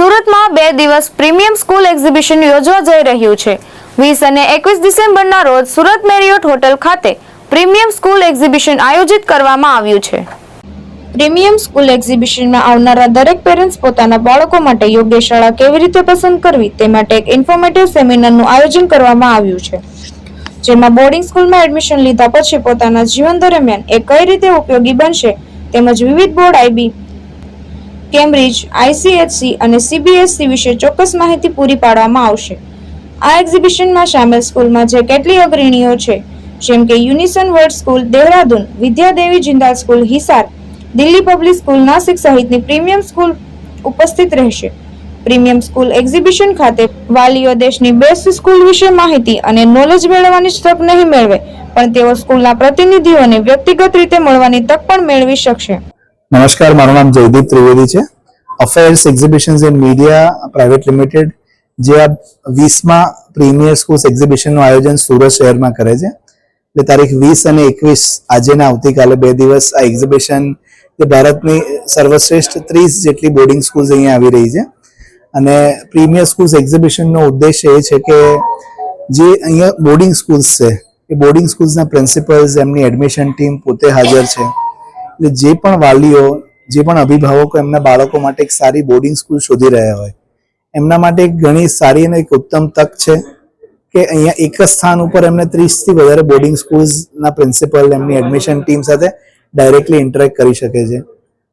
સુરતમાં 2 દિવસ premium school exhibition યોજવા જઈ રહ્યું છે। 20 અને 21 ડિસેમ્બરના રોજ સુરત મેરિયોટ હોટલ ખાતે પ્રીમિયમ સ્કૂલ એક્ઝિબિશન આયોજિત કરવામાં આવ્યું છે। પ્રીમિયમ સ્કૂલ એક્ઝિબિશનમાં આવનારા દરેક પેરેન્ટ્સ પોતાના બાળકો માટે યોગ્ય શાળા કેવી રીતે પસંદ કરવી તે માટે એક ઇન્ફોર્મેટિવ સેમિનારનું આયોજન કરવામાં આવ્યું છે, જેમાં બોર્ડિંગ સ્કૂલમાં એડમિશન લીધા પછી પોતાના જીવન દરમિયાન એ કઈ રીતે ઉપયોગી બનશે તેમજ વિવિધ બોર્ડ આઈબી, કેમ્બ્રિજ, આઈસીએસસી અને સીબીએસસી વિશે ચોક્કસ માહિતી પૂરી પાડવામાં આવશે। આ એક્ઝિબિશનમાં સામેલ સ્કૂલમાં જે કેટલી અગ્રણીઓ છે, જેમ કે Unison World School Dehradun, Vidyadevi Jindal school Hisar, Delhi public school Nashik સહિતની પ્રીમિયમ સ્કૂલ ઉપસ્થિત રહેશે। પ્રીમિયમ સ્કૂલ એક્ઝિબિશન ખાતે વાલીઓ દેશની બેસ્ટ સ્કૂલ વિશે માહિતી અને નોલેજ મેળવવાની તક નહીં મેળવે, પણ તેઓ સ્કૂલના પ્રતિનિધિઓને વ્યક્તિગત રીતે મળવાની તક પણ મેળવી શકશે। નમસ્કાર, મારું નામ જયદીપ ત્રિવેદી છે। Affairs exhibitions and media private limited જે આ 20મા પ્રીમિયર સ્કૂલ્સ એક્ઝિબિશનનું આયોજન સુરત શહેરમાં કરે છે। એટલે તારીખ 20 અને 21 આજે ને આવતીકાલે 2 દિવસ આ એક્ઝિબિશન જે ભારતની સર્વશ્રેષ્ઠ 30 જેટલી બોર્ડિંગ સ્કૂલ્સ અહીંયા આવી રહી છે અને પ્રીમિયર સ્કૂલ્સ એક્ઝિબિશનનો ઉદ્દેશ્ય એ છે કે જે અહીંયા બોર્ડિંગ સ્કૂલ્સ છે એ બોર્ડિંગ સ્કૂલ્સના પ્રિન્સિપલ્સ, એમની એડમિશન ટીમ પોતે હાજર છે। એટલે જે પણ વાલીઓ, જે પણ અભિભાવકો એમના બાળકો માટે એક સારી બોર્ડિંગ સ્કૂલ શોધી રહ્યા હોય, એમના માટે એક ઘણી સારી અને એક ઉત્તમ તક છે કે અહીંયા એક જ સ્થાન ઉપર એમને 30થી વધારે બોર્ડિંગ સ્કૂલ્સના પ્રિન્સિપલ, એમની એડમિશન ટીમ સાથે ડાયરેક્ટલી ઇન્ટરેક્ટ કરી શકે છે।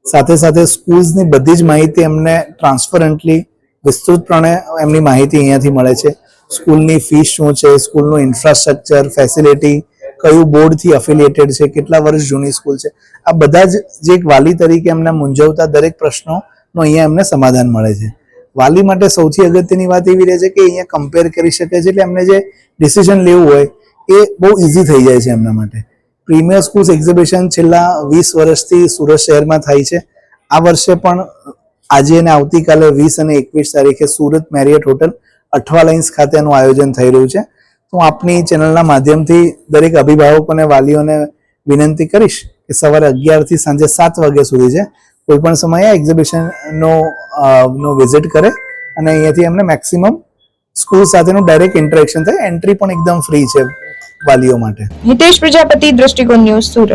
સાથે સાથે સ્કૂલ્સની બધી જ માહિતી એમને ટ્રાન્સપરન્ટલી, વિસ્તૃતપણે એમની માહિતી અહીંયાથી મળે છે। સ્કૂલની ફીસ શું છે, સ્કૂલનું ઇન્ફ્રાસ્ટ્રક્ચર, ફેસિલિટી, કયું બોર્ડથી અફિલિએટેડ છે, કેટલા વર્ષ જૂની સ્કૂલ છે, આ બધા જ જે એક વાલી તરીકે એમને મૂંઝવતા દરેક પ્રશ્નોનો અહીંયા એમને સમાધાન મળે છે। વાલી માટે સૌથી અગત્યની વાત એવી રહે છે કે અહીંયા કમ્પેર કરી શકે છે, એટલે એમને જે ડિસિઝન લેવું હોય એ બહુ ઇઝી થઈ જાય છે એમના માટે। પ્રીમિયર સ્કૂલ્સ એક્ઝિબિશન છેલ્લા 20 વર્ષથી સુરત શહેરમાં થાય છે। આ વર્ષે પણ આજે અને આવતીકાલે 20 અને 21 તારીખે Surat Marriott hotel Athwa lines ખાતે એનું આયોજન થઈ રહ્યું છે। હું આપની ચેનલના માધ્યમથી દરેક અભિભાવકો અને વાલીઓને વિનંતી કરીશ કે સવારે 11 થી સાંજે 7 વાગ્યા સુધી છે, કોઈ પણ સમયે એક્ઝિબિશનનો વિઝિટ કરે અને અહીંયાથી એમને મેક્સિમમ સ્કૂલ સાથેનું ડાયરેક્ટ ઇન્ટરેક્શન થાય। એન્ટ્રી પણ એકદમ ફ્રી છે વાલીઓ માટે। હિતેશ પ્રજાપતિ, દ્રષ્ટિકોણ ન્યૂઝ, સુરત।